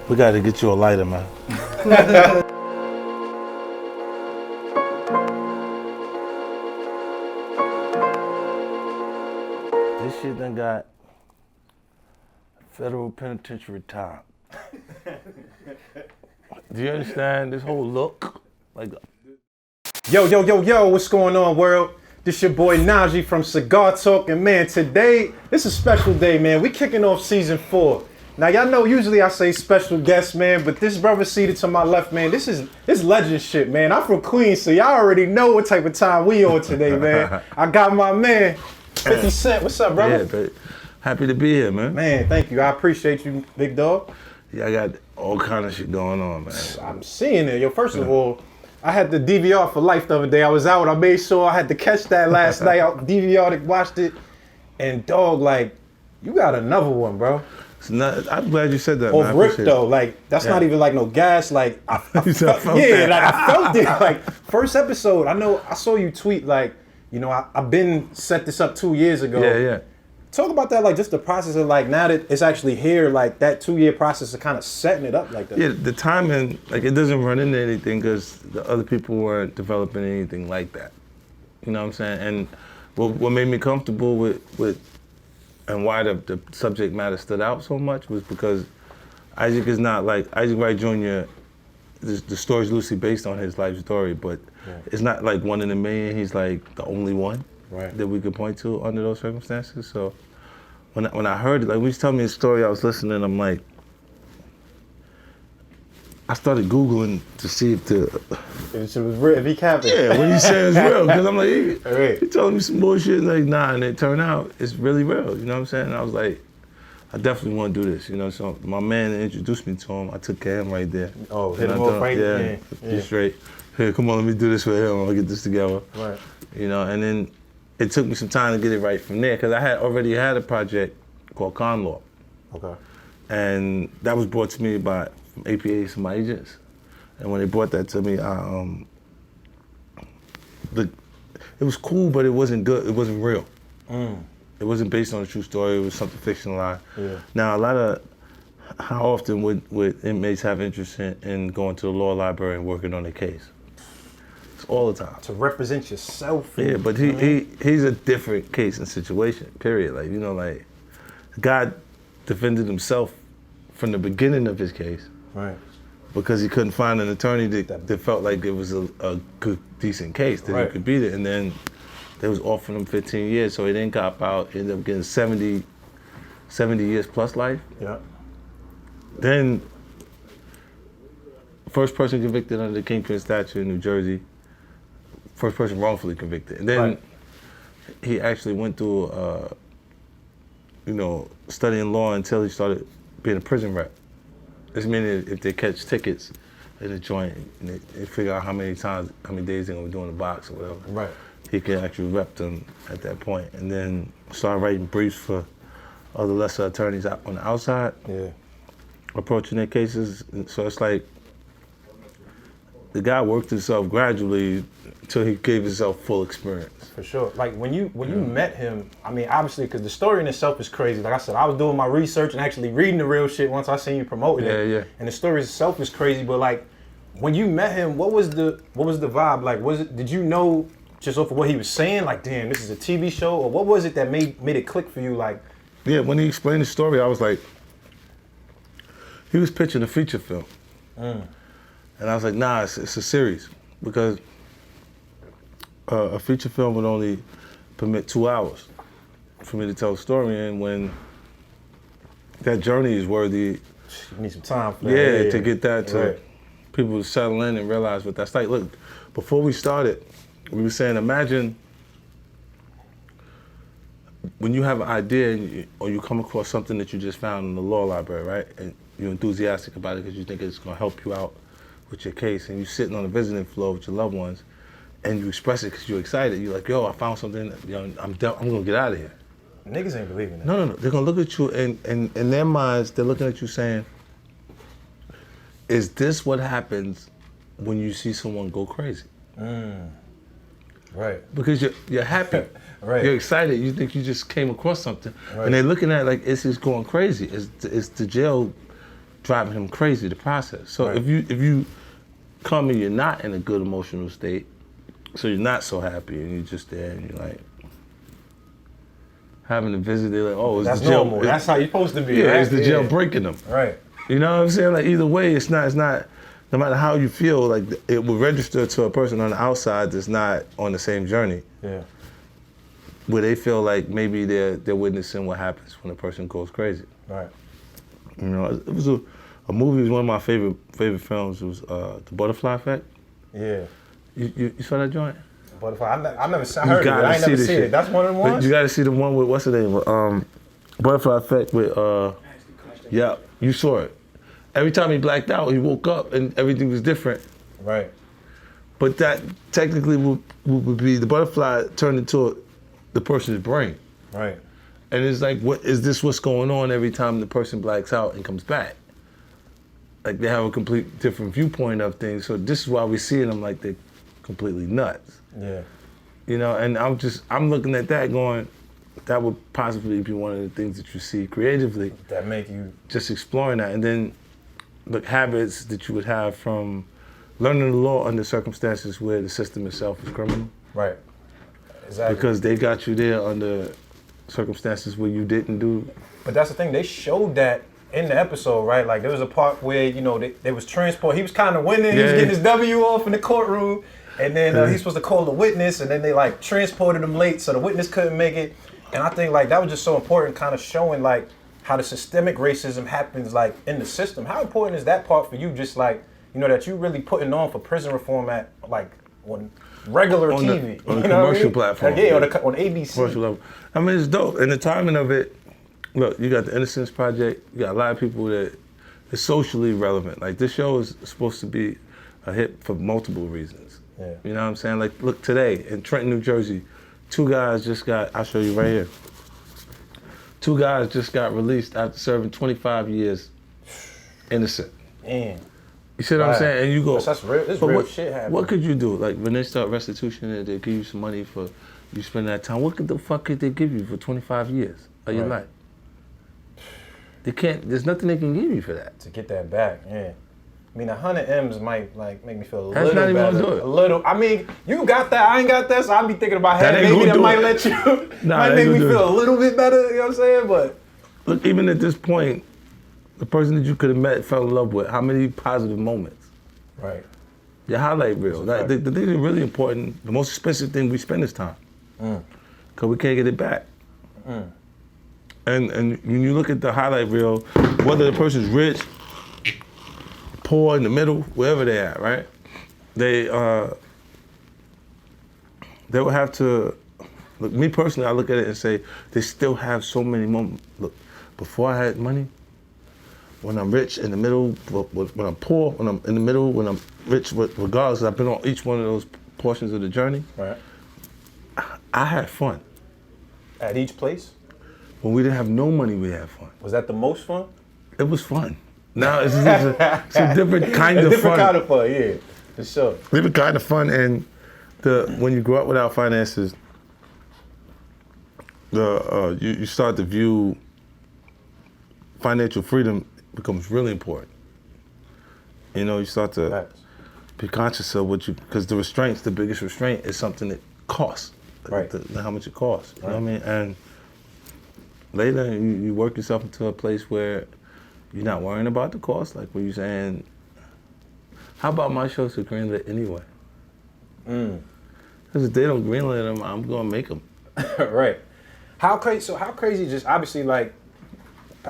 We gotta get you a lighter, man. This shit done got federal penitentiary time. Do you understand this whole look? Like, Yo, what's going on, world? This your boy Najee from Cigar Talk, and man, today, it's a special day, man. We kicking off season 4. Now, y'all know usually I say special guest, man, but this brother seated to my left, man, this legend shit, man. I'm from Queens, so y'all already know what type of time we on today, man. I got my man, 50 Cent. What's up, brother? yeah, but happy to be here, man. Man, thank you. I appreciate you, big dog. Yeah, I got all kind of shit going on, man. I'm seeing it. Yo, first of all, I had the DVR for life the other day. I was out. I made sure I had to catch that last night. I DVR'd it, watched it, and dog, like, you got another one, bro. I'm glad you said that, Off man. rip though, like that's not even like no gas. Like I felt that. like I felt it. Like first episode, I know I saw you tweet like, you know, I've been set this up 2 years ago. Yeah. Talk about that, like just the process of like now that it's actually here, like that 2-year process of kind of setting it up like that. Yeah, the timing, like it doesn't run into anything because the other people weren't developing anything like that. You know what I'm saying? And what made me comfortable with and why the subject matter stood out so much was because Isaac is not like, Isaac Wright Jr., the story's loosely based on his life story, but it's not like one in a million. He's like the only one that we could point to under those circumstances. So when I heard it, like when he was telling me his story, I was listening, I'm like, I started Googling to see if it was real, if he capped it. Yeah, when he said it's real, because I'm like, he told me some bullshit, like, nah, and it turned out it's really real, you know what I'm saying? And I was like, I definitely want to do this, you know, so my man introduced me to him, I took care of him right there. Oh, hit him off right there. Yeah, straight. Here, come on, let me do this for him, I'll get this together. Right. You know, and then it took me some time to get it right from there, because I had already had a project called Con Law. Okay. And that was brought to me by APA, some of my agents. And when they brought that to me, it was cool, but it wasn't good. It wasn't real. It wasn't based on a true story. It was something fictionalized. Yeah. Now, how often would inmates have interest in going to the law library and working on a case? It's all the time. To represent yourself. Yeah, but he's a different case and situation, period. Like, you know, like, God defended himself from the beginning of his case. Right. Because he couldn't find an attorney that felt like it was a good, decent case that he could beat it. And then they was offering him 15 years, so he didn't cop out, ended up getting 70 years plus life. Yeah. Then, first person convicted under the Kingpin statute in New Jersey, first person wrongfully convicted. And then he actually went through, studying law until he started being a prison rep. This meaning if they catch tickets in a joint and they figure out how many days they're gonna be doing the box or whatever. Right. He can actually rep them at that point. And then start writing briefs for other lesser attorneys out on the outside. Yeah. Approaching their cases. So it's like the guy worked himself gradually until he gave himself full experience. For sure. Like when you met him, I mean, obviously, because the story in itself is crazy. Like I said, I was doing my research and actually reading the real shit once I seen you promoting it. Yeah. And the story itself is crazy. But like, when you met him, what was the vibe? Like, did you know just off of what he was saying? Like, damn, this is a TV show, or what was it that made it click for you? Like, yeah, when he explained the story, I was like, he was pitching a feature film. And I was like, nah, it's a series. Because a feature film would only permit 2 hours for me to tell a story in, when that journey is worthy. You need some time for that. Yeah, to get that to people to settle in and realize what that's like. Look, before we started, we were saying, imagine when you have an idea or you come across something that you just found in the law library, right? And you're enthusiastic about it because you think it's gonna help you out with your case, and you're sitting on the visiting floor with your loved ones, and you express it because you're excited. You're like, yo, I found something, I'm gonna get out of here. Niggas ain't believing that. No. They're gonna look at you, and in their minds, they're looking at you saying, is this what happens when you see someone go crazy? Right. Because you're happy. Right. You're excited. You think you just came across something. Right. And they're looking at it like, it's just going crazy. It's the jail driving him crazy, the process. So Right. if you come and you're not in a good emotional state, so you're not so happy and you're just there and you're like having a visit, they're like, oh, That's the jail, normal. That's how you're supposed to be. yeah, right? is the jail breaking them? Right. You know what I'm saying? Like either way, it's not, no matter how you feel, like it will register to a person on the outside that's not on the same journey. Yeah. Where they feel like maybe they're witnessing what happens when a person goes crazy. Right. You know, it was a movie. It was one of my favorite films. It was The Butterfly Effect. Yeah. You saw that joint? Butterfly. I never heard of it. I ain't never seen it. That's one of the But ones? you gotta see the one with what's the name? Butterfly Effect with yeah, you saw it. Every time he blacked out, he woke up and everything was different. Right. But that technically would be the butterfly turned into the person's brain. Right. And it's like, what is this? What's going on every time the person blacks out and comes back? Like they have a complete different viewpoint of things. So this is why we see them like they're completely nuts. Yeah. You know, and I'm looking at that going, that would possibly be one of the things that you see creatively. That make you just exploring that, and then the habits that you would have from learning the law under circumstances where the system itself is criminal. right. Exactly. Because they got you there under circumstances where you didn't do. But that's the thing. They showed that in the episode, right? Like there was a part where they was transport. He was kind of winning. He was getting his W off in the courtroom, and then he's supposed to call the witness, and then they like transported him late, so the witness couldn't make it. And I think like that was just so important, kind of showing like how the systemic racism happens like in the system. How important is that part for you? Just like that you really putting on for prison reform at like on regular on TV, on the commercial platform. Yeah, on ABC. Commercial level. I mean, it's dope, and the timing of it. Look, you got the Innocence Project. You got a lot of people that is socially relevant. Like this show is supposed to be a hit for multiple reasons. Yeah. You know what I'm saying? Like, look today in Trenton, New Jersey, 2 guys just got. I'll show you right here. 2 guys just got released after serving 25 years innocent. Man. You see what I'm saying? And you go, that's real. This but real shit happening. What could you do? Like when they start restitution and they give you some money for you spend that time, what the fuck could they give you for 25 years of your life? They can't, there's nothing they can give you for that. To get that back, yeah. I mean, 100 M's might like make me feel a That's little not even better. gonna do it. A little. I mean, you got that. I ain't got that, so I'll be thinking about That hey, ain't maybe gonna that do might it. let you. Nah, might that make ain't me gonna do feel a little bit better. You know what I'm saying? But Look, even at this point, the person that you could have met, fell in love with, how many positive moments? right. Your highlight reel. Like, the thing that's really important, the most expensive thing we spend is time. Because we can't get it back. And when you look at the highlight reel, whether the person's rich, poor, in the middle, wherever they're at, right? They will have to, look, me personally, I look at it and say, they still have so many moments. Look, before I had money, when I'm rich, in the middle, when I'm poor, when I'm in the middle, when I'm rich, regardless, I've been on each one of those portions of the journey. Right. I had fun. At each place, When we didn't have no money, we had fun. was that the most fun? It was fun. Now it's a different kind of Different fun. kind of fun, yeah, for sure. Different kind of fun, and when you grow up without finances, you start to view financial freedom becomes really important. You know, you start to Facts. be conscious of what you, because the restraints, the biggest restraint is something that costs. Right. How much it costs. You know what I mean? And later you work yourself into a place where you're not worrying about the cost. Like when you're saying, how about my shows are greenlit anyway? Because if they don't greenlit them, I'm gonna make them. Right. How crazy? So how crazy? Just obviously, like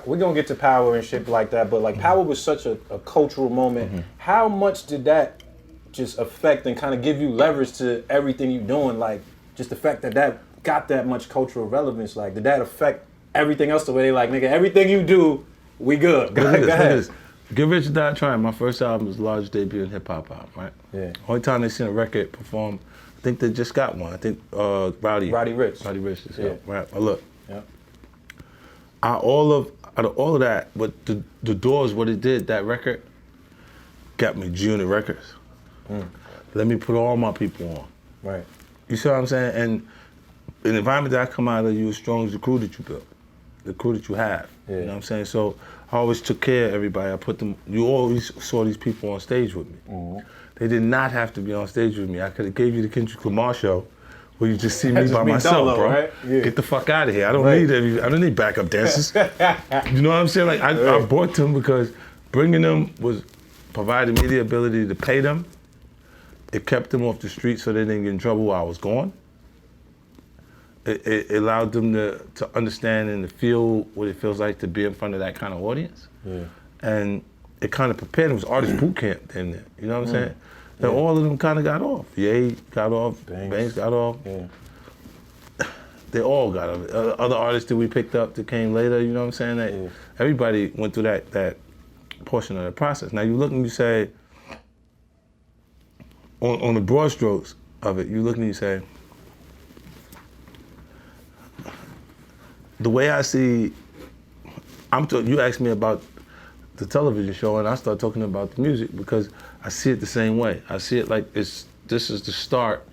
we're gonna get to Power and shit like that, but like Power was such a cultural moment. How much did that just affect and kind of give you leverage to everything you're doing? Like just the fact that got that much cultural relevance. Like did that affect everything else the way they like, nigga, everything you do, we good. Go ahead. Get Rich, Die Tryin. My first album was the largest debut in hip hop album, right? Yeah. Only time they seen a record perform, I think they just got one. I think Roddy Ricch. Just got, right. But look, out of all of that, but the Doors, what it did, that record got me G-Unit Records. Let me put all my people on. Right. You see what I'm saying? And the environment that I come out of, you as strong as the crew that you built. the crew that you have. You know what I'm saying? So I always took care of everybody. I put them. You always saw these people on stage with me. They did not have to be on stage with me. I could have gave you the Kendrick Lamar show, where you just see me by myself, dolo, bro. right? Yeah. Get the fuck out of here. I don't need backup dancers. You know what I'm saying? Like I brought them because bringing them was providing me the ability to pay them. It kept them off the street so they didn't get in trouble while I was gone. It allowed them to understand and to feel what it feels like to be in front of that kind of audience. Yeah. And it kind of prepared them. It was artist boot camp in there. You know what I'm saying? And all of them kind of got off. Ye got off. Banks got off. Yeah. They all got off. Other artists that we picked up that came later, you know what I'm saying? That everybody went through that portion of the process. Now you look and you say, on the broad strokes of it, you look and you say, the way I see, you asked me about the television show and I start talking about the music because I see it the same way. I see it like this is the start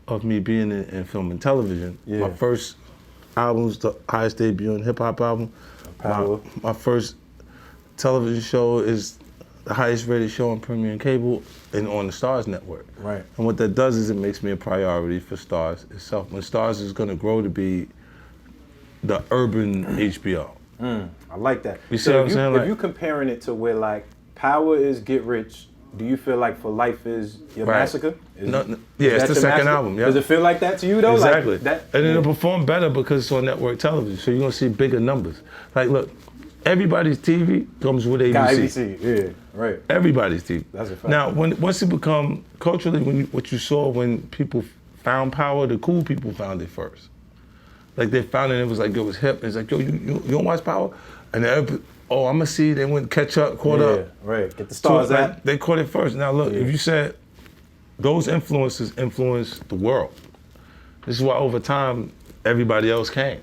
of me being in film and television. Yeah. My first album was the highest debuting hip hop album. My first television show is the highest rated show on premium cable and on the Stars network. Right. And what that does is it makes me a priority for Stars itself. When Stars is gonna grow to be the urban HBO. I like that. You see what I'm saying? If you comparing it to where like Power is Get Rich, do you feel like For Life is your Massacre? It's the second album. Yeah. Does it feel like that to you though? Exactly. Like that, and it'll perform better because it's on network television. So you're gonna see bigger numbers. Like look, everybody's TV comes with ABC. Got ABC, yeah, right. Everybody's TV. That's a fact. Now, once it become culturally, what you saw when people found Power, the cool people found it first. Like they found it, it was like it was hip. It's like, yo, you don't watch Power? And I'm gonna see. They went catch up, caught up. Yeah, right. Get the Stars out. Like, they caught it first. Now look, if you said those influences influenced the world, this is why over time everybody else came.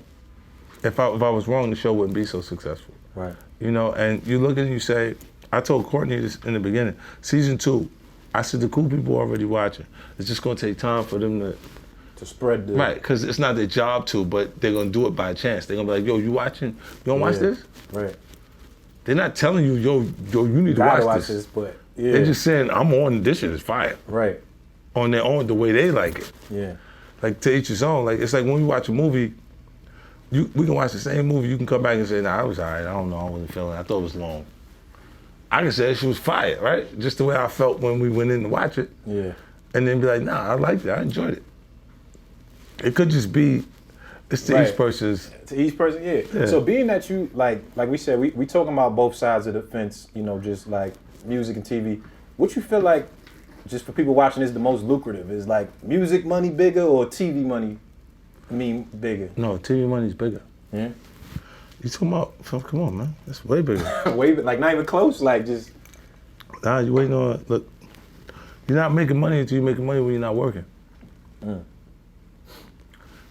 If I was wrong, the show wouldn't be so successful. Right. You know, and you look at it and you say, I told Courtney this in the beginning, season 2, I said the cool people already watching. It's just gonna take time for them to spread the... Right, because it's not their job to, but they're gonna do it by chance. They're gonna be like, yo, you watching? You don't watch this? Right. They're not telling you, yo, you need to watch this. But they're just saying, I'm on this shit, it's fire. Right. On their own, the way they like it. Yeah. Like to each his own. Like it's like when we watch a movie, we can watch the same movie, you can come back and say, nah, I was all right, I don't know, I wasn't feeling it, I thought it was long. I can say she was fire, right? Just the way I felt when we went in to watch it. Yeah. And then be like, nah, I liked it, I enjoyed it. It could just be, it's to each person's. To each person, yeah. So being that you, like we said, we talking about both sides of the fence, you know, just like music and TV. What you feel like, just for people watching, is the most lucrative? Is like music money bigger or TV money bigger? No, TV money's bigger. Yeah. You talking about, come on, man, that's way bigger. Like not even close, like just. Nah, you waiting on, look, you're not making money until you're making money when you're not working.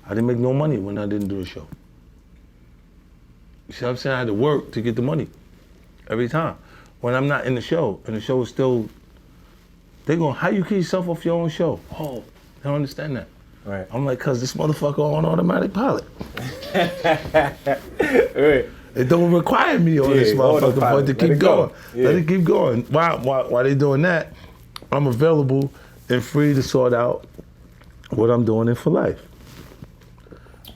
I didn't make no money when I didn't do the show. You see what I'm saying? I had to work to get the money every time. When I'm not in the show, and the show is still, they go, how you keep yourself off your own show? Oh, they don't understand that. Right. I'm like, cause this motherfucker on automatic pilot. Right. It don't require me on this motherfucker, but to keep going. Let it keep going. While they doing that, I'm available and free to sort out what I'm doing in For Life.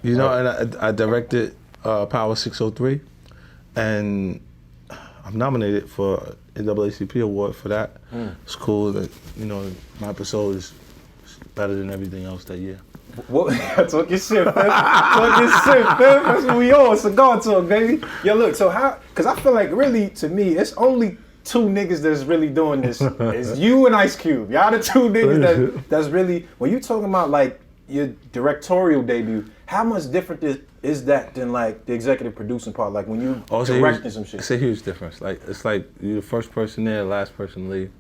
You know, and I directed Power 603, and I'm nominated for NAACP award for that. It's cool that, you know, my episode is better than everything else that year. What? Talk your shit, fam. Talk your shit, fam. That's what we on. Cigar talk, baby. Yo, look, so how, because I feel like really, to me, it's only 2 niggas that's really doing this. It's you and Ice Cube. Y'all the 2 niggas that's really, when you talking about like your directorial debut, how much different is that than like the executive producing part? Like when you directing some shit. It's a huge difference. Like it's like you're the first person there, last person to leave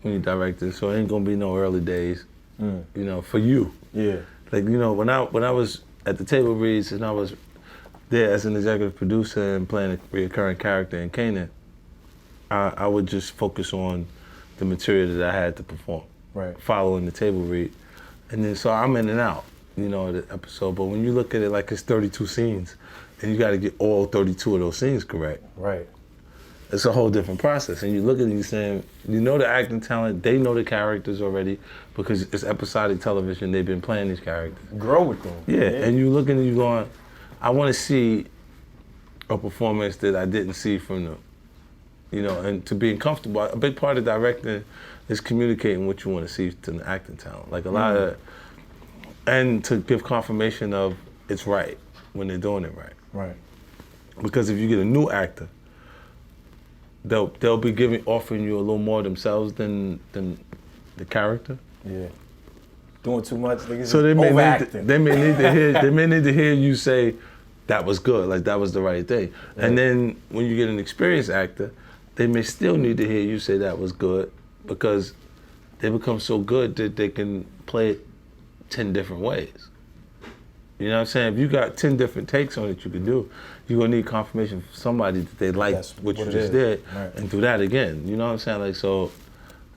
when you directing. So it ain't gonna be no early days. You know, for you. Yeah. Like, you know, when I was at the table reads and I was there as an executive producer and playing a recurring character in Kanan, I would just focus on the material that I had to perform. Right. Following the table read. And then so I'm in and out, you know, the episode. But when you look at it like it's 32 scenes, and you got to get all 32 of those scenes correct. Right. It's a whole different process. And you look at it and you're saying, you know the acting talent, they know the characters already because it's episodic television, they've been playing these characters. Grow with them. Yeah, and you looking and you going, I want to see a performance that I didn't see from them. You know, and to being comfortable, a big part of directing is communicating what you want to see to the acting talent. Like a lot of, and to give confirmation of it's right when they're doing it right. Right. Because if you get a new actor, they'll be offering you a little more themselves than the character. Yeah. Doing too much, niggas. So they may need to hear you say that was good, like that was the right thing. Right. And then when you get an experienced actor, they may still need to hear you say that was good because they become so good that they can play it 10 different ways. You know what I'm saying? If you got 10 different takes on it you can do, you're gonna need confirmation from somebody that they like what you just did and do that again. You know what I'm saying? Like, so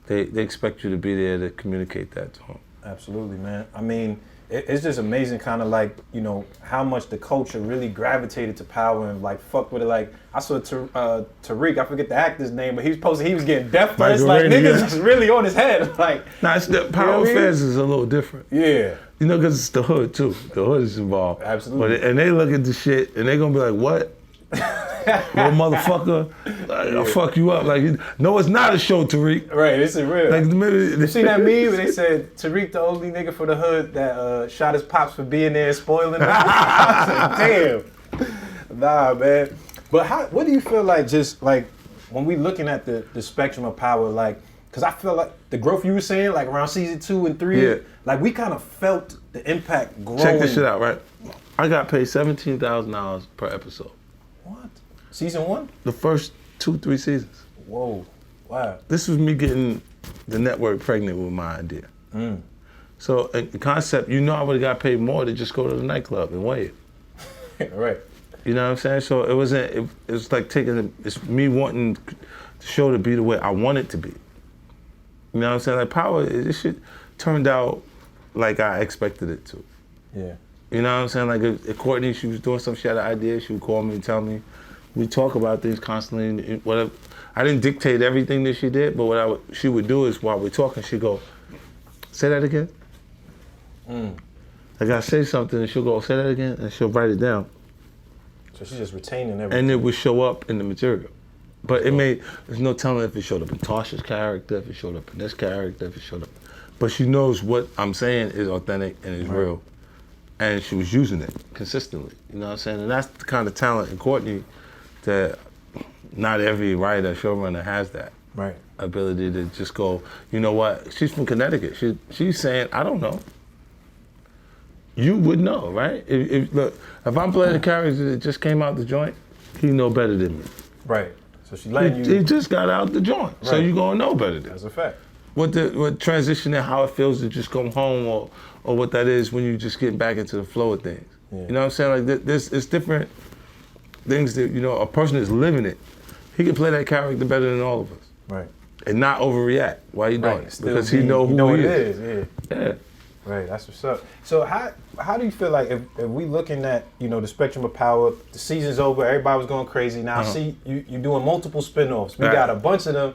they expect you to be there to communicate that to them. Absolutely, man. I mean, it's just amazing kind of like, you know, how much the culture really gravitated to Power and like fuck with it. Like, I saw Tariq, I forget the actor's name, but he was getting death threats. Like, niggas is really on his head. Like, nah, it's the Power Affairs is a little different. Yeah. You know, because it's the hood too. The hood is involved. Absolutely. And they look at the shit and they gonna be like, what? Little motherfucker, I'll fuck you up. Like, no, it's not a show, Tariq. Right, this is real. Like, you seen that meme where they said Tariq the only nigga for the hood that shot his pops for being there and spoiling him? I said, damn. Nah, man. But what do you feel like just like when we looking at the spectrum of Power, like, because I feel like the growth you were saying, like around season 2 and 3, like we kind of felt the impact growing. Check this shit out, right? I got paid $17,000 per episode. What? Season 1? The first 2-3 seasons. Whoa, wow. This was me getting the network pregnant with my idea. So in concept, you know I would have got paid more to just go to the nightclub and wave. Right. You know what I'm saying? So it wasn't, it was like it's me wanting the show to be the way I want it to be. You know what I'm saying? Like Power, this shit turned out like I expected it to. Yeah. You know what I'm saying? Like if Courtney, she was doing some, she had an idea, she would call me and tell me. We talk about things constantly. Whatever. I didn't dictate everything that she did, but what she would do is while we're talking, she'd go, say that again? Like I say something and she'll go, say that again? And she'll write it down. So she's just retaining everything. And it would show up in the material. But there's no telling if it showed up in Tasha's character, if it showed up in this character, if it showed up. But she knows what I'm saying is authentic and is real. And she was using it consistently, you know what I'm saying? And that's the kind of talent in Courtney that not every writer, showrunner has that. Right. Ability to just go, you know what? She's from Connecticut. She's saying, I don't know. You would know, right? Look, if I'm playing a character that just came out the joint, he know better than me. Right. So she letting you. He just got out the joint, so you gonna know better than. That's a fact. What transition and how it feels to just come home, or what that is when you just get back into the flow of things. Yeah. You know what I'm saying? Like it's different things that, you know, a person that's living it, he can play that character better than all of us. Right. And not overreact while you doing it. Because he know who he is. Yeah. Right, that's what's up. So how do you feel like if we looking at, you know, the spectrum of Power, the season's over, everybody was going crazy. Now see you doing multiple spinoffs. We got a bunch of them.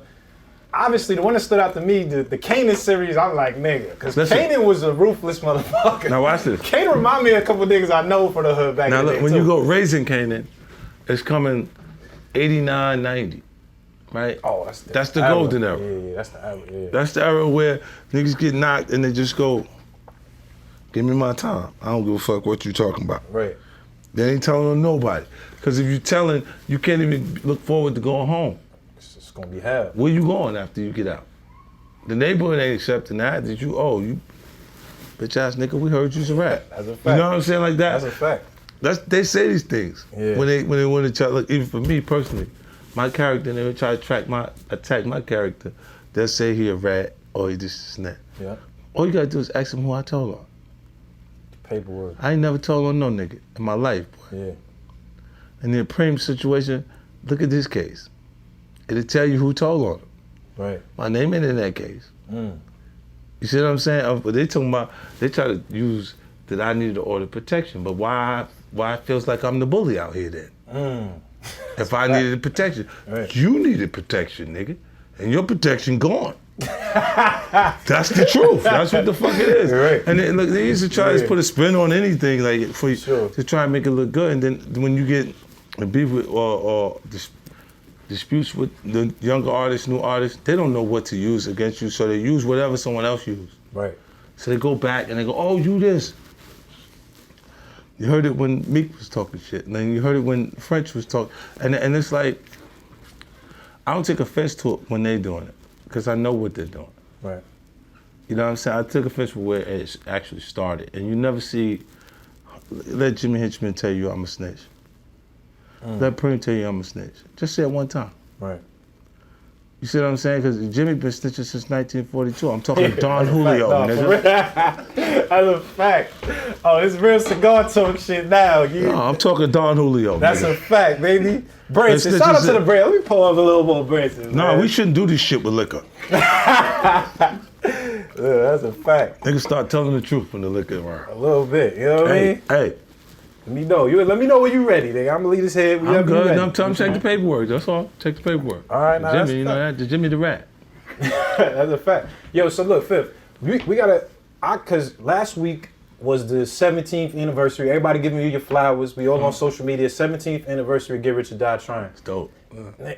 Obviously, the one that stood out to me, the Kanan series, I'm like, nigga, because Kanan was a ruthless motherfucker. Now watch this. Kanan remind me of a couple of niggas I know for the hood back in the day. Now look, when you go Raising Kanan, it's coming 89, 90, right? Oh, that's the golden era. Yeah, that's the era, yeah. That's the era where niggas get knocked and they just go, give me my time. I don't give a fuck what you talking about. Right. They ain't telling nobody. Because if you're telling, you can't even look forward to going home. It's gonna be hell. Where you going after you get out? The neighborhood ain't accepting that. You bitch ass nigga, we heard you's a rat. That's a fact. You know what I'm saying? Like that. That's a fact. They say these things when they want to try. Look, even for me personally, my character, and they would try to attack my character. They'll say he a rat or he just a snitch. Yeah. All you gotta do is ask him who I told on. Paperwork. I ain't never told on no nigga in my life, boy. Yeah. In the Prem situation, look at this case. It'll tell you who told on him. Right. My name ain't in that case. You see what I'm saying? But they talking about, they try to use that I needed to order protection, but why why it feels like I'm the bully out here then. If I needed protection. Right. You needed protection, nigga. And your protection gone. That's the truth. That's what the fuck it is. Right. And then, look, they used to try to put a spin on anything, like for to try and make it look good. And then when you get a beef with or disputes with the younger artists, new artists, they don't know what to use against you, so they use whatever someone else used. Right. So they go back and they go, oh, you this. You heard it when Meek was talking shit, and then you heard it when French was talking, and it's like, I don't take offense to it when they're doing it, because I know what they're doing. Right. You know what I'm saying? I took offense with where it actually started, and you never see, let Jimmy Hinchman tell you I'm a snitch. Let Preem tell you I'm a snitch. Just say it one time. Right. You see what I'm saying? Because Jimmy been snitching since 1942. I'm talking Don Julio, nigga. That's a fact. Oh, it's real cigar talk shit now. No, I'm talking Don Julio. That's nigga. a fact, baby. Branson, shout out to the brand. Let me pull up a little more Branson. No, we shouldn't do this shit with liquor. Yeah, that's a fact. Niggas start telling the truth when the liquor around. A little bit, you know what I mean? Hey. Let me know. Let me know when you ready, nigga. I'm gonna leave this head. I'm good. I'm telling check the paperwork. That's all. Check the paperwork. All right, now Jimmy, you know that? The Jimmy the Rat. That's a fact. Yo, so look, Fifth, we gotta, cause last week was the 17th anniversary. Everybody giving you your flowers. We all on social media. 17th anniversary. Get Rich or Die Tryin. It's dope.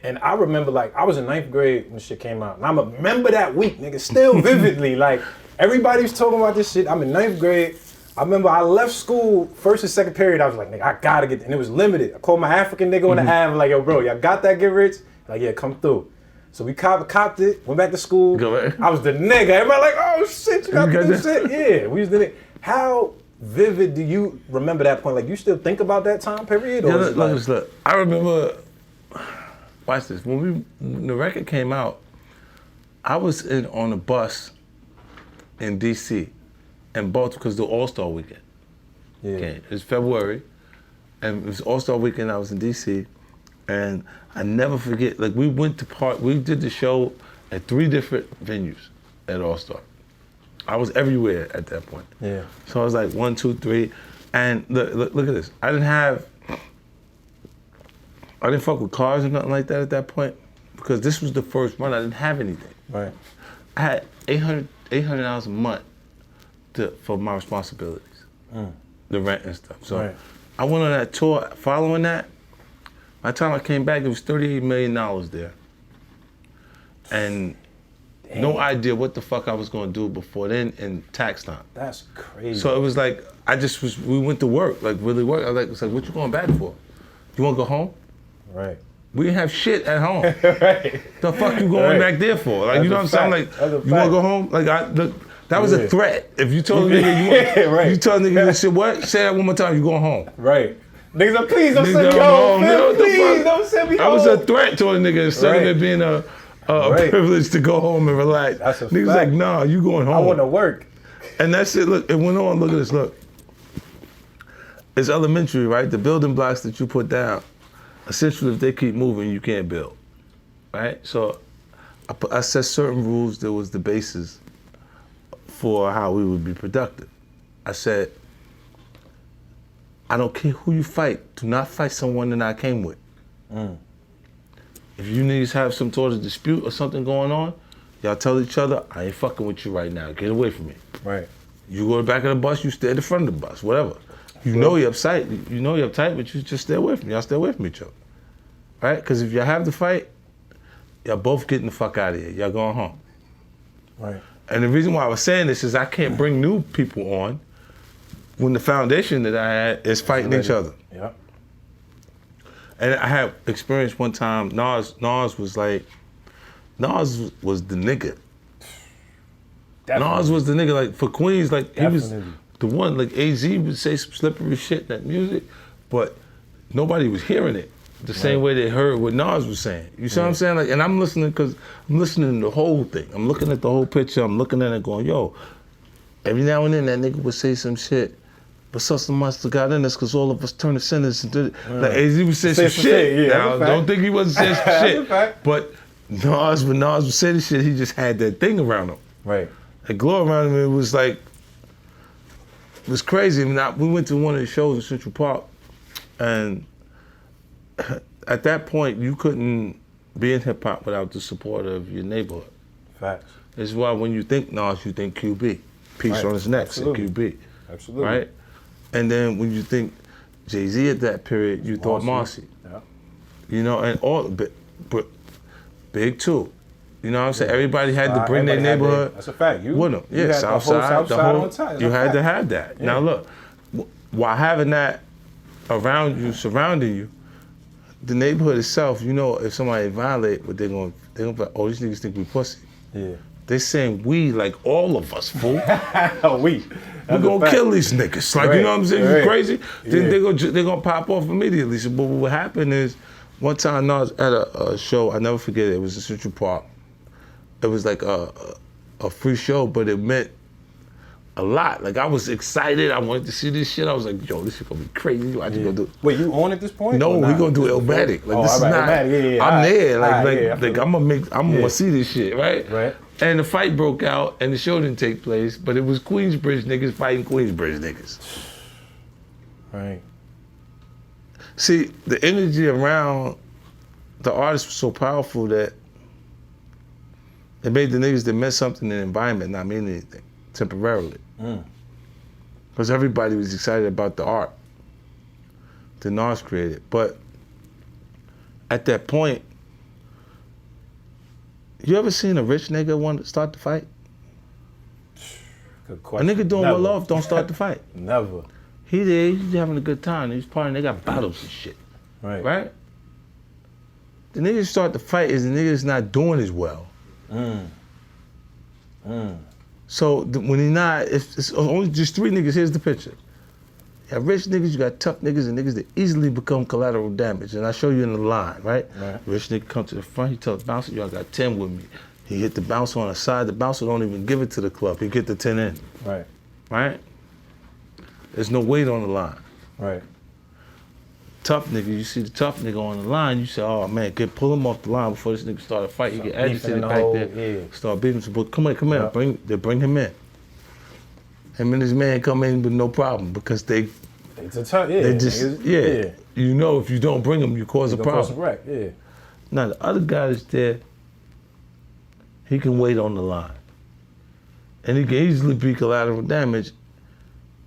And I remember, like, I was in 9th grade when this shit came out. And I remember that week, nigga, still vividly. Like, everybody was talking about this shit. I'm in 9th grade. I remember I left school first and second period. I was like, nigga, I gotta get, and it was limited. I called my African nigga on the Ave, like, yo, bro, y'all got that Get Rich? Like, yeah, come through. So we copped it, went back to school. I was the nigga. Everybody like, oh shit, you got this shit? Yeah, we was the nigga. How vivid do you remember that point? Like, you still think about that time period? Or Yeah, look. I remember, watch this. When the record came out, I was on a bus in DC. And both because the All-Star weekend. Yeah. Okay, it was February, and it was All-Star weekend. I was in DC, and I never forget. Like we did the show at 3 different venues at All-Star. I was everywhere at that point. Yeah. So I was like 1, 2, 3, and look at this. I didn't fuck with cars or nothing like that at that point because this was the first run. I didn't have anything. Right. I had $800 a month for my responsibilities, the rent and stuff. So I went on that tour. Following that, by the time I came back, there was $38 million there. And no idea what the fuck I was gonna do before then in tax time. That's crazy. So it was like, we went to work, like really work. I was like, what you going back for? You wanna go home? Right. We didn't have shit at home. Right. The fuck you going back there for? Like, That's you know what I'm saying? Like, you wanna go home? Like, that was a threat. If you told a nigga, you told a nigga, shit, what? Say that one more time, you going home. Right. Niggas like, please don't send me home. Please don't send me home. I was a threat to a nigga instead of it being a privilege to go home and relax. That's a Niggas fact. like, nah, you going home. I want to work. And that's it. Look, it went on. Look at this. Look. It's elementary, right? The building blocks that you put down, essentially, if they keep moving, you can't build, right? So I set certain rules that was the basis for how we would be productive. I said, I don't care who you fight, do not fight someone that I came with. If you niggas have some sort of dispute or something going on, y'all tell each other, I ain't fucking with you right now, get away from me. Right. You go to the back of the bus, you stay at the front of the bus, whatever. You know you're uptight, but you just stay away from me. Y'all stay away from each other, right? Because if y'all have the fight, y'all both getting the fuck out of here. Y'all going home. Right. And the reason why I was saying this is I can't bring new people on when the foundation that I had is fighting each other. Yeah. And I had experience one time, Nas was the nigga. Definitely. Nas was the nigga, like for Queens, like Definitely. he was the one, like AZ would say some slippery shit in that music, but nobody was hearing it the same way they heard what Nas was saying. You see what I'm saying? Like, and I'm listening because I'm listening to the whole thing. I'm looking at the whole picture. I'm looking at it going, yo, every now and then that nigga would say some shit, but something must have got in us because all of us turned to sinners and did it. Like AZ would say some shit. Yeah, now, don't think he wasn't saying some shit. But when Nas would say this shit, he just had that thing around him. Right. That glow around him, it was like, it was crazy. I mean, we went to one of the shows in Central Park, And at that point, you couldn't be in hip hop without the support of your neighborhood. Facts. This is why when you think Nas, you think QB. Peace on his neck, and QB. Absolutely. Right? And then when you think Jay-Z at that period, you thought Marcy. Yeah. You know, and all, Big too. You know what I'm saying? Everybody had to bring their neighborhood. That's a fact. With them. Yeah, Southside, the whole, you had to have that. Yeah. Now look, while having that around you, surrounding you, the neighborhood itself, you know, if somebody violate, what they're gonna be like, oh, these niggas think we pussy. Yeah. They saying we like all of us, fool. We gonna kill these niggas. Like, you know what I'm saying? You crazy? Then they're gonna pop off immediately. So, but what happened is, one time I was at a show, I never forget it. It was in Central Park. It was like a free show, but it meant a lot. Like, I was excited. I wanted to see this shit. I was like, yo, this shit gonna be crazy. I just gonna do it. Wait, you on at this point? No, we gonna do Illmatic. Like, this is not. I'm there. Like I'm gonna see this shit, right? Right. And the fight broke out, and the show didn't take place, but it was Queensbridge niggas fighting Queensbridge niggas. Right. See, the energy around the artist was so powerful that it made the niggas that meant something in the environment not mean anything, temporarily. Because everybody was excited about the art that Nas created. But at that point, you ever seen a rich nigga want to start the fight? Good question. A nigga doing what love don't start the fight. Never. He's having a good time. He's partying. They got bottles and shit. Right? The niggas start the fight is the niggas not doing as well. So when he not, it's only just three niggas. Here's the picture. You have rich niggas, you got tough niggas, and niggas that easily become collateral damage. And I show you in the line, right? Rich nigga come to the front, he tells the bouncer, yo, I got 10 with me. He hit the bouncer on the side. The bouncer don't even give it to the club. He get the 10 in. Right? There's no weight on the line. Tough nigga, you see the tough nigga on the line, you say, oh man, pull him off the line before this nigga start a fight. He get agitated back there, start beating some bull. Come here, they bring him in. Him and his man come in with no problem because they just, you know, if you don't bring them, you cause a problem. Now the other guy is there, he can wait on the line. And he can easily be collateral damage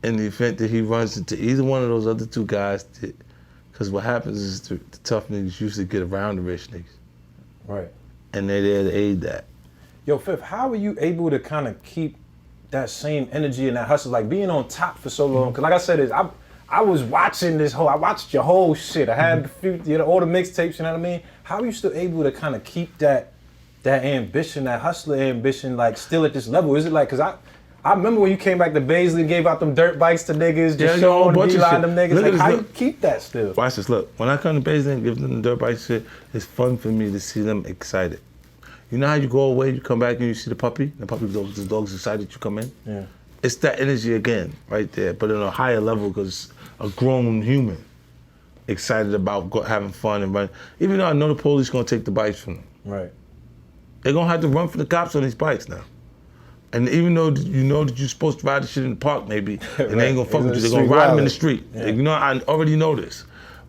in the event that he runs into either one of those other two guys. Because what happens is the tough niggas usually get around the rich niggas. And they're there to aid that. Yo, Fifth, how are you able to kind of keep that same energy and that hustle, like being on top for so long? Because like I said, I was watching I watched your whole shit. I had all the mixtapes, you know what I mean? How are you still able to kind of keep that ambition, that hustler ambition, like still at this level? Is it like, because I remember when you came back to Baisley and gave out them dirt bikes to niggas, just showing the beeline them niggas. Like, how you keep that still? Watch this, look. When I come to Baisley and give them the dirt bikes shit, it's fun for me to see them excited. You know how you go away, you come back and you see the puppy the dog's excited you come in? It's that energy again, right there, but on a higher level because a grown human excited about having fun and running. Even though I know the police gonna take the bikes from them. They're gonna have to run from the cops on these bikes now. And even though you know that you're supposed to ride the shit in the park maybe, and they ain't gonna fuck with you, they're gonna ride them in the street. You know, I already know this.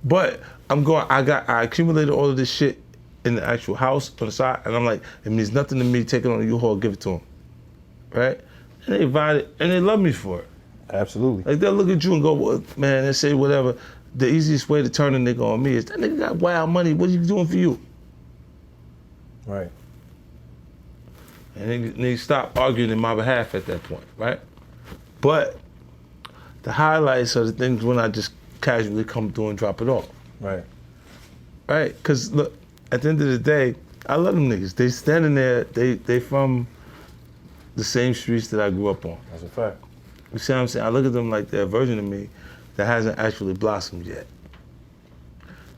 But I accumulated all of this shit in the actual house on the side, and I'm like, it means nothing to me, take it on the U-Haul, give it to them. Right? And they ride it, and they love me for it. Absolutely. Like they'll look at you and go, well, man, they say whatever. The easiest way to turn a nigga on me is, that nigga got wild money, what are you doing for you? And they stop arguing in my behalf at that point, right? But the highlights are the things when I just casually come through and drop it off. Right? Because look, at the end of the day, I love them niggas. They standing there, they from the same streets that I grew up on. That's a fact. You see what I'm saying? I look at them like they're a version of me that hasn't actually blossomed yet.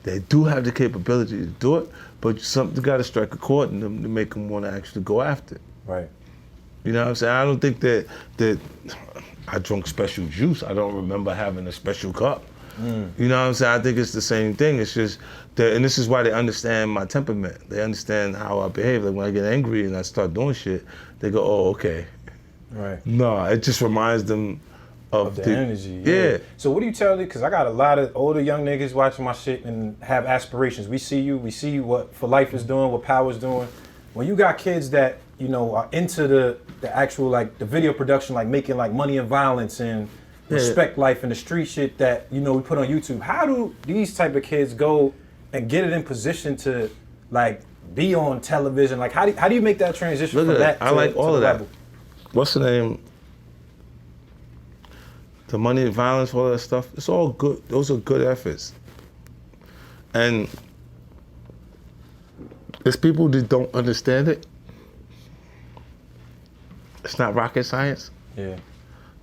They do have the capability to do it, but something got to strike a chord in them to make them want to actually go after it. You know what I'm saying? I don't think that I drank special juice. I don't remember having a special cup. You know what I'm saying? I think it's the same thing. It's just that, and this is why they understand my temperament. They understand how I behave. Like when I get angry and I start doing shit, they go, oh, okay. No, it just reminds them Of the energy. Yeah. So what do you tell it? Because I got a lot of older young niggas watching my shit and have aspirations. We see you what For Life is doing, what Power's doing. When you got kids that, you know, are into the actual, like, the video production, like making like Money and Violence and Respect Life and the street shit that, you know, we put on YouTube. How do these type of kids go and get it in position to, like, be on television? Like, how do you make that transition from that to, I like all of that. level? What's the name? The Money and Violence, all that stuff, it's all good. Those are good efforts. And there's people that don't understand it. It's not rocket science. Yeah.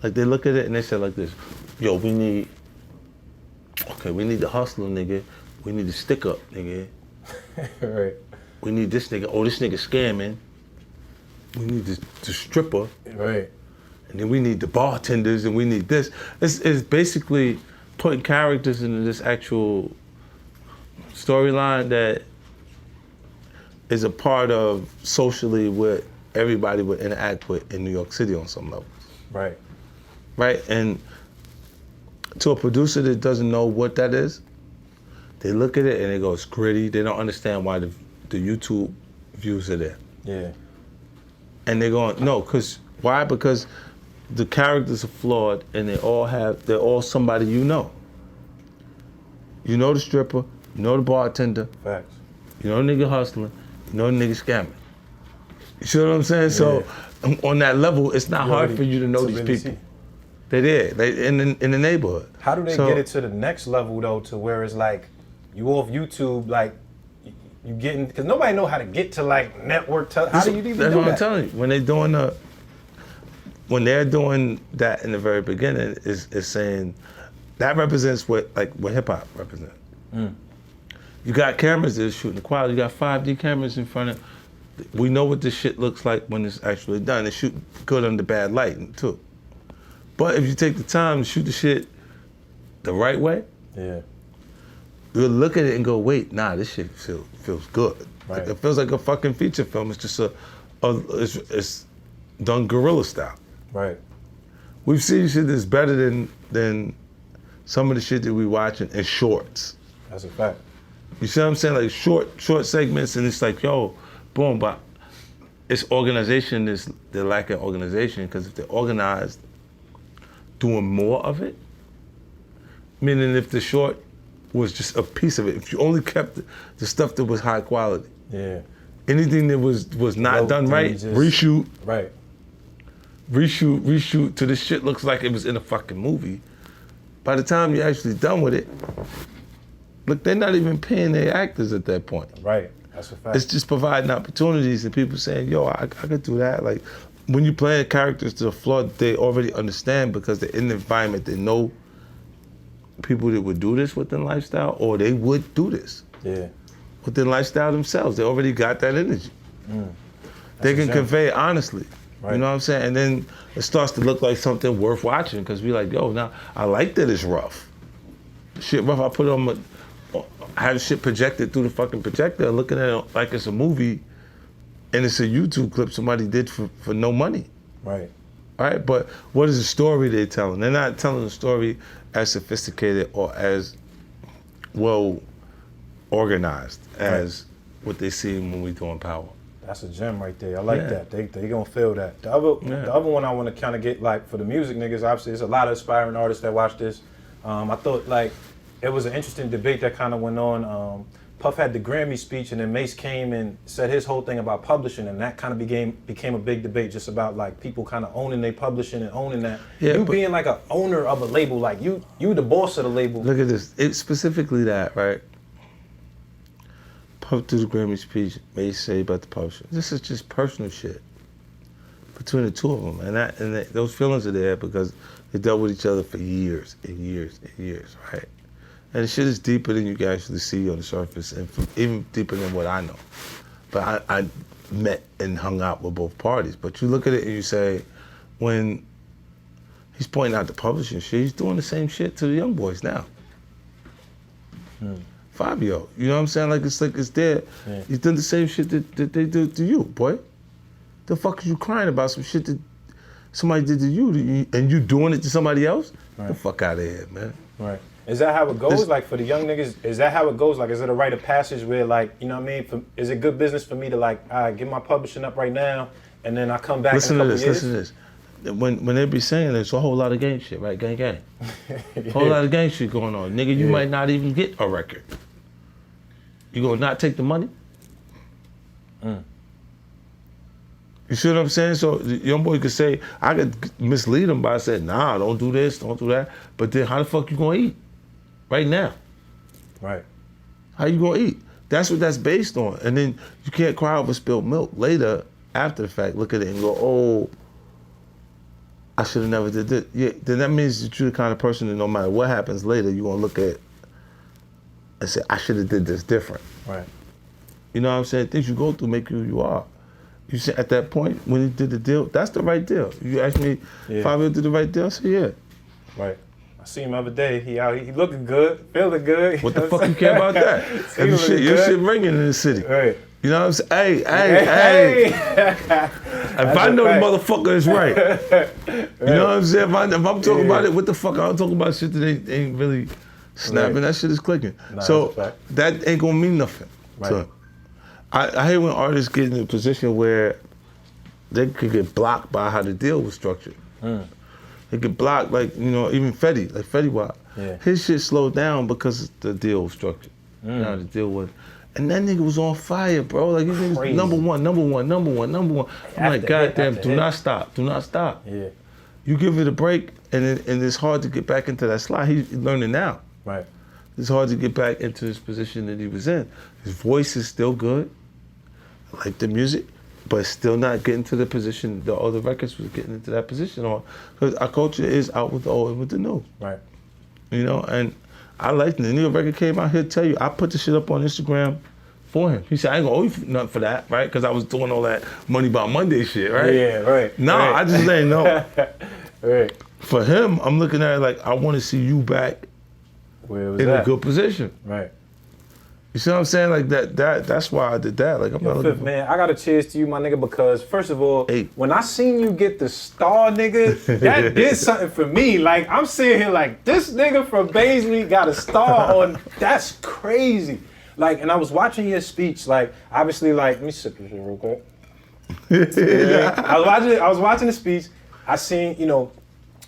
Like, they look at it and they say like this, yo, we need the hustler, nigga. We need the stick up, nigga. Right. We need this nigga. Oh, this nigga scamming. We need the stripper. Right. And then we need the bartenders, and we need this. It's basically putting characters into this actual storyline that is a part of socially what everybody would interact with in New York City on some level. Right. Right? And to a producer that doesn't know what that is, they look at it and they go, it's gritty. They don't understand why the YouTube views are there. Yeah. And they're going, no, why? Because the characters are flawed and they're all somebody you know. You know the stripper, you know the bartender. Facts. You know the nigga hustling, you know the nigga scamming. You see what I'm saying? Yeah. So on that level, it's not hard for you to know these people. They're there, they in the neighborhood. How do they get it to the next level though, to where it's like, you off YouTube, like, you getting, because nobody know how to get to like network, how do you even do that? That's what I'm telling you. When they're doing that in the very beginning, is saying that represents what hip hop represents. Mm. You got cameras that are shooting the quality. You got 5D cameras in front of. We know what this shit looks like when it's actually done. They shoot good under bad lighting too. But if you take the time to shoot the shit the right way, yeah, you'll look at it and go, wait, nah, this shit feels good. Right. It feels like a fucking feature film. It's just it's done guerrilla style. Right. We've seen shit that's better than some of the shit that we watching in shorts. That's a fact. You see what I'm saying? Like short segments, and it's like, yo, boom, but it's organization. They're lacking organization, because if they're organized, doing more of it, meaning if the short was just a piece of it, if you only kept the stuff that was high quality, yeah, anything that was not done right, reshoot. Right. Reshoot till this shit looks like it was in a fucking movie. By the time you're actually done with it, look, they're not even paying their actors at that point. Right, that's a fact. It's just providing opportunities and people saying, yo, I could do that. Like, when you play characters to the floor, they already understand because they're in the environment, they know people that would do this within lifestyle, or they would do this. Yeah. Within lifestyle themselves. They already got that energy. They can convey it honestly. Right. You know what I'm saying? And then it starts to look like something worth watching, because we like, yo, now I like that it's rough. Shit rough, I put it on I have shit projected through the fucking projector, looking at it like it's a movie, and it's a YouTube clip somebody did for no money. Right. All right, but what is the story they're telling? They're not telling the story as sophisticated or as well organized as what they see when we doing Power. That's a gem right there. I like that. They gonna feel that. The other one I want to kind of get, like, for the music niggas, obviously there's a lot of aspiring artists that watch this. I thought, like, it was an interesting debate that kind of went on. Puff had the Grammy speech, and then Mase came and said his whole thing about publishing, and that kind of became a big debate, just about like people kind of owning their publishing and owning that. Yeah, you being like an owner of a label, like you the boss of the label. Look at this. It's specifically that, right? Puff to the Grammy speech, Mase say about the publishing. This is just personal shit between the two of them, and those feelings are there because they dealt with each other for years and years and years, right? And the shit is deeper than you can actually see on the surface, and even deeper than what I know. But I met and hung out with both parties. But you look at it and you say, when he's pointing out the publishing shit, he's doing the same shit to the young boys now. Fivio, you know what I'm saying? Like it's there. Yeah. He's done the same shit that they do to you, boy. The fuck is you crying about some shit somebody did to you, and you doing it to somebody else? Get the fuck out of here, man. Right. Is that how it goes? Like for the young niggas, is that how it goes? Like, is it a rite of passage where, like, you know what I mean? Is it good business for me to like, get my publishing up right now, and then I come back in a couple years? Listen to this. When they be saying there's a whole lot of gang shit, right? Gang. Yeah. Whole lot of gang shit going on. Nigga, you might not even get a record. You gonna not take the money? You see what I'm saying? So the young boy could say, I could mislead him by saying, nah, don't do this, don't do that. But then how the fuck you gonna eat? Right now. Right. How you gonna eat? That's what that's based on. And then you can't cry over spilled milk later, after the fact, look at it and go, oh, I should have never did this. Yeah, then that means that you're the kind of person that no matter what happens later, you're gonna look at and say, I should have did this different. Right. You know what I'm saying? Things you go through make you who you are. You say at that point, when he did the deal, that's the right deal. You asked me if I did the right deal, I said, yeah. Right. I seen him the other day. He looking good, feeling good. What the fuck you care about that? Your shit ringing in the city. Right. You know what I'm saying? Hey. If I know the motherfucker is right. You know what I'm saying? If I'm talking about it, what the fuck? I'm talking about shit that ain't really snapping. Right. That shit is clicking. Nah, so that ain't gonna mean nothing. Right. So I hate when artists get in a position where they could get blocked by how the deal was structured. They get blocked, like, you know, even Fetty, like Fetty Wap. Yeah. His shit slowed down because the deal was structured. Now the deal was. And that nigga was on fire, bro. Like, he was number one. I'm like, goddamn, do not stop. Yeah. You give it a break, and it's hard to get back into that slot. He's learning now. Right. It's hard to get back into his position that he was in. His voice is still good. I like the music, but still not getting to the position the other records was getting into that position on. Because our culture is out with the old and with the new. Right. You know, and I like the new record came out, he'll tell you, I put the shit up on Instagram for him. He said, I ain't gonna owe you nothing for that, right? Because I was doing all that Money by Monday shit, right? Yeah, right. No, right. I just let him know. Right. For him, I'm looking at it like, I want to see you back in a good position. Right. You see what I'm saying? Like that's why I did that. Like, I'm not looking for... Man, I gotta cheers to you, my nigga, because first of all, when I seen you get the star, nigga, that did something for me. Like, I'm sitting here like, this nigga from Baisley got a star on, that's crazy. Like, and I was watching your speech, like, obviously, like, let me sip this here real quick. I was watching the speech. I seen, you know,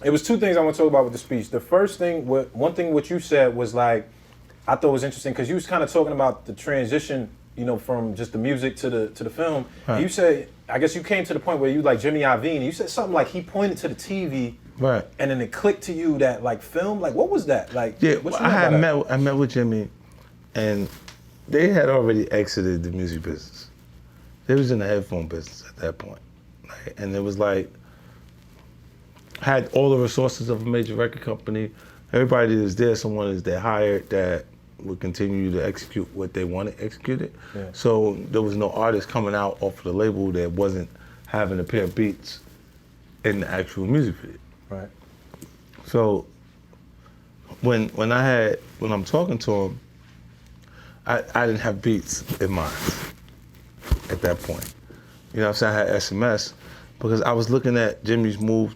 it was two things I want to talk about with the speech. The first thing, one thing what you said was like, I thought was interesting because you was kind of talking about the transition, you know, from just the music to the film. Right. And you said, I guess you came to the point where you like Jimmy Iovine, and you said something like he pointed to the TV, right? And then it clicked to you that like film, like what was that? Like, yeah, I met with Jimmy, and they had already exited the music business. They was in the headphone business at that point, right? And it was like had all the resources of a major record company. Everybody that's there, someone is they hired that would continue to execute what they wanted executed. Yeah. So there was no artist coming out off of the label that wasn't having a pair of beats in the actual music video. Right. So when I'm talking to him, I didn't have beats in mind at that point. You know what I'm saying? I had SMS because I was looking at Jimmy's move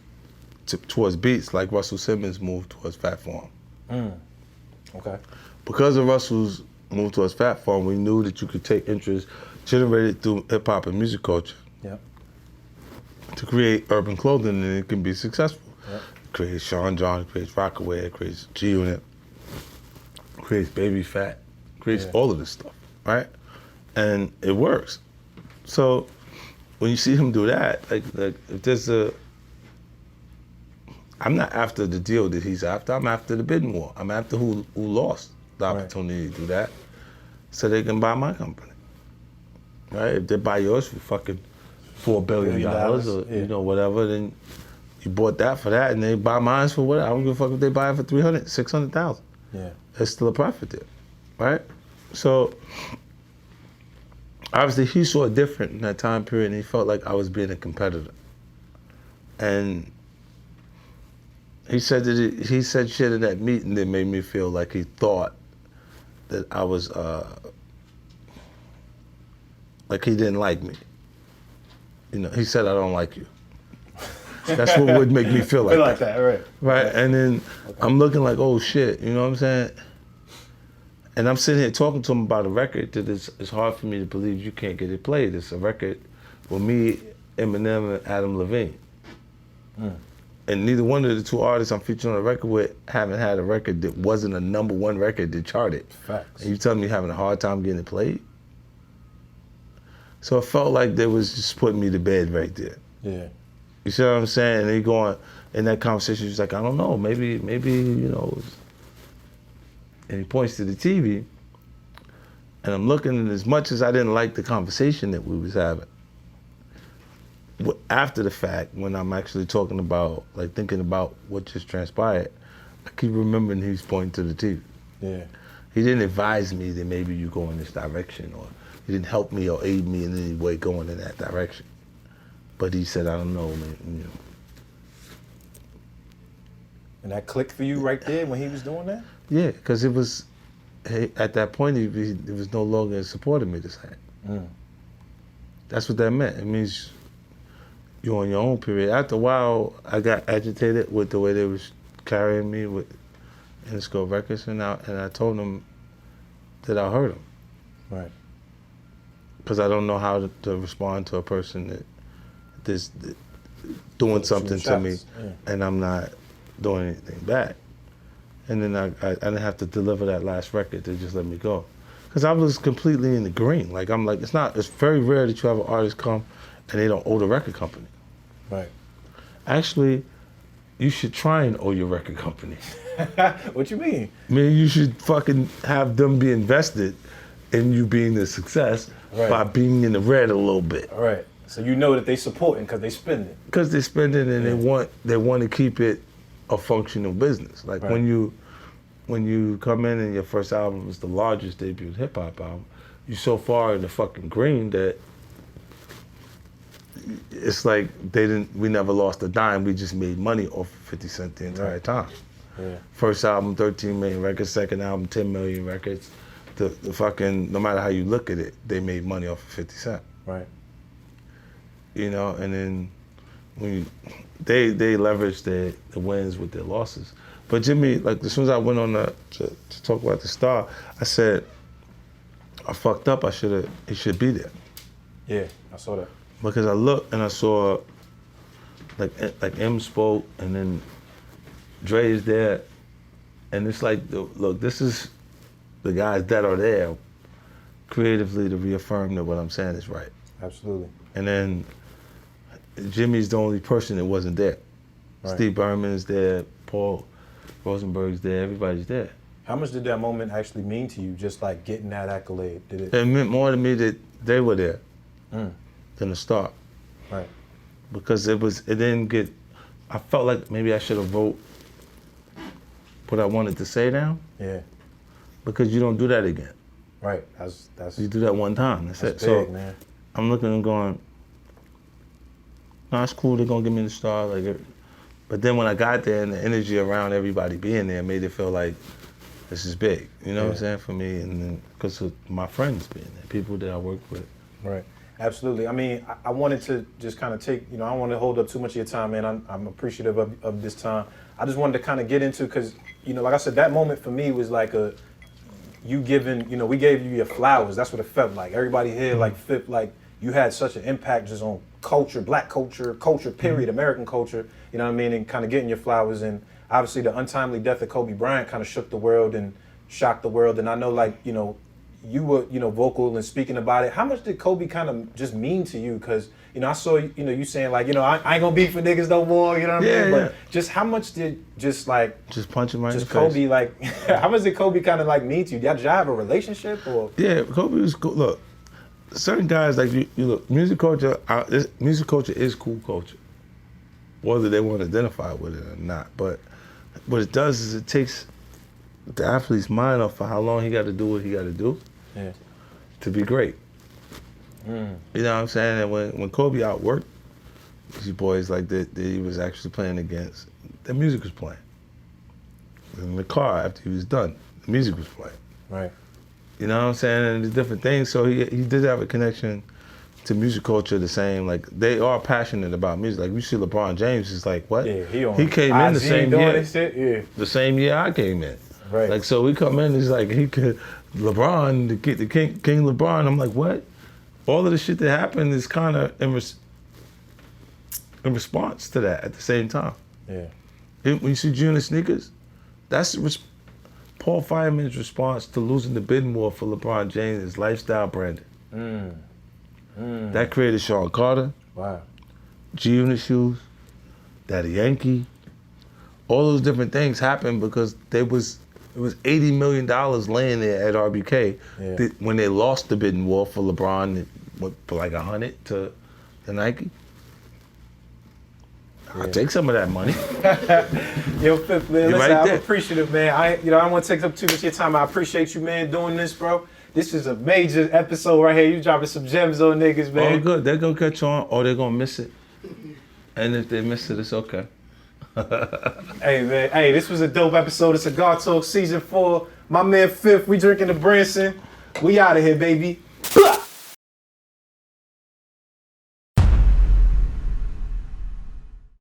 towards beats like Russell Simmons moved towards Fat Farm. Okay. Because of Russell's move towards Fat Farm, we knew that you could take interest generated through hip hop and music culture to create urban clothing, and it can be successful. Yep. It creates Sean John, it creates Rockaway, it creates G-Unit, it creates Baby Fat, it creates all of this stuff, right? And it works. So when you see him do that, like if there's I'm not after the deal that he's after. I'm after the bidding war. I'm after who lost the opportunity to do that so they can buy my company. Right? If they buy yours for fucking $4 billion or you know, whatever, then you bought that for that and they buy mine for what? I don't give a fuck if they buy it for $300,000, $600,000. Yeah. There's still a profit there. Right? So obviously he saw it different in that time period and he felt like I was being a competitor. And he said he said shit in that meeting that made me feel like he thought that I was like he didn't like me. You know, he said I don't like you. That's what would make me feel like that. right? Right, and then I'm looking like, oh shit, you know what I'm saying? And I'm sitting here talking to him about a record that it's hard for me to believe you can't get it played. It's a record with me, Eminem, and Adam Levine. And neither one of the two artists I'm featuring on the record with haven't had a record that wasn't a #1 record that charted. Facts. And you tell me you're having a hard time getting it played? So it felt like they was just putting me to bed right there. Yeah. You see what I'm saying? And they going, in that conversation, he's like, I don't know, maybe, you know. And he points to the TV, and I'm looking, and as much as I didn't like the conversation that we was having, after the fact, when I'm actually talking about, like thinking about what just transpired, I keep remembering he was pointing to the TV. Yeah. He didn't advise me that maybe you go in this direction, or he didn't help me or aid me in any way going in that direction. But he said, I don't know, man, you know. And that clicked for you right there when he was doing that? Yeah, because it was, at that point, it was no longer supporting me the same. That's what that meant. It means you're on your own period. After a while, I got agitated with the way they was carrying me with Interscope Records, and I told them that I hurt them. Right. Because I don't know how to respond to a person that doing something to me, and I'm not doing anything back. And then I didn't have to deliver that last record to just let me go. Because I was completely in the green. Like, I'm like, it's very rare that you have an artist come and they don't owe the record company. Right. Actually, you should try and owe your record company. What you mean? I mean, you should fucking have them be invested in you being the success by being in the red a little bit. All right. So you know that they supporting because they spending. Because they spending and they want to keep it a functional business. Like when you come in and your first album is the largest debut hip hop album, you're so far in the fucking green that it's like we never lost a dime. We just made money off of 50 Cent the entire time. Yeah. First album, 13 million records. Second album, 10 million records. The fucking, no matter how you look at it, they made money off of 50 Cent. Right. You know, and then when they leveraged the wins with their losses. But Jimmy, like as soon as I went on to talk about the Star, I said, I fucked up. He should be there. Yeah, I saw that. Because I looked and I saw, like M spoke, and then Dre is there, and it's like, look, this is the guys that are there creatively to reaffirm that what I'm saying is right. Absolutely. And then Jimmy's the only person that wasn't there. Right. Steve Berman's there, Paul Rosenberg's there, everybody's there. How much did that moment actually mean to you, just like getting that accolade? It meant more to me that they were there than the Star. Right. Because it didn't get, I felt like maybe I should have wrote what I wanted to say down. Yeah. Because you don't do that again. Right. That's you do that one time. That's it. Big, so man. I'm looking and going, no, it's cool, they're gonna give me the Star. But then when I got there and the energy around everybody being there made it feel like this is big. You know what I'm saying, for me, and then because of my friends being there, people that I work with. Right. Absolutely. I mean, I wanted to just kind of take, I don't want to hold up too much of your time, man. I'm appreciative of this time. I just wanted to kind of get into, because, like I said, that moment for me was like you giving, we gave you your flowers. That's what it felt like. Everybody here, like you had such an impact just on culture, black culture, period, American culture, you know what I mean? And kind of getting your flowers. And obviously the untimely death of Kobe Bryant kind of shook the world and shocked the world. And I know, you were, vocal and speaking about it. How much did Kobe kind of just mean to you? Because, I saw, you saying like, I ain't gonna beef for niggas no more, you know what I mean? But just how much did just punching right in the Kobe, face. How much did Kobe kind of mean to you? Did y'all have a relationship or? Yeah, Kobe was cool. Look, certain guys you look, music culture is cool culture, whether they want to identify with it or not. But what it does is it takes the athlete's mind off for how long he got to do what he got to do to be great. You know what I'm saying? And when Kobe outworked these boys like that he was actually playing against, the music was playing. In the car after he was done, the music was playing. Right. You know what I'm saying? And the different things. So he did have a connection to music culture the same. Like they are passionate about music. Like you see LeBron James is like what? Yeah, he came in the same year. Shit? Yeah. The same year I came in. Right. Like so we come in, it's like he could LeBron, the King LeBron. I'm like, what? All of the shit that happened is kind of in response to that at the same time. Yeah. When you see Junior Sneakers, that's Paul Fireman's response to losing the bidding war for LeBron James' lifestyle branding. That created Sean Carter, Wow. G-Unit shoes, Daddy Yankee. All those different things happened because it was $80 million laying there at RBK when they lost the bidding war for LeBron. It went for like 100 to Nike. I'll take some of that money. Yo, Fifth, man, listen, right I'm there. appreciative, man. I don't want to take up too much of your time. I appreciate you, man, doing this, bro. This is a major episode right here. You dropping some gems on niggas, man. Oh, good. They're going to catch on or they're going to miss it. And if they miss it, it's okay. Hey, man. Hey, this was a dope episode of Cigar Talk Season 4. My man Fifth, we drinking the Branson. We out of here, baby.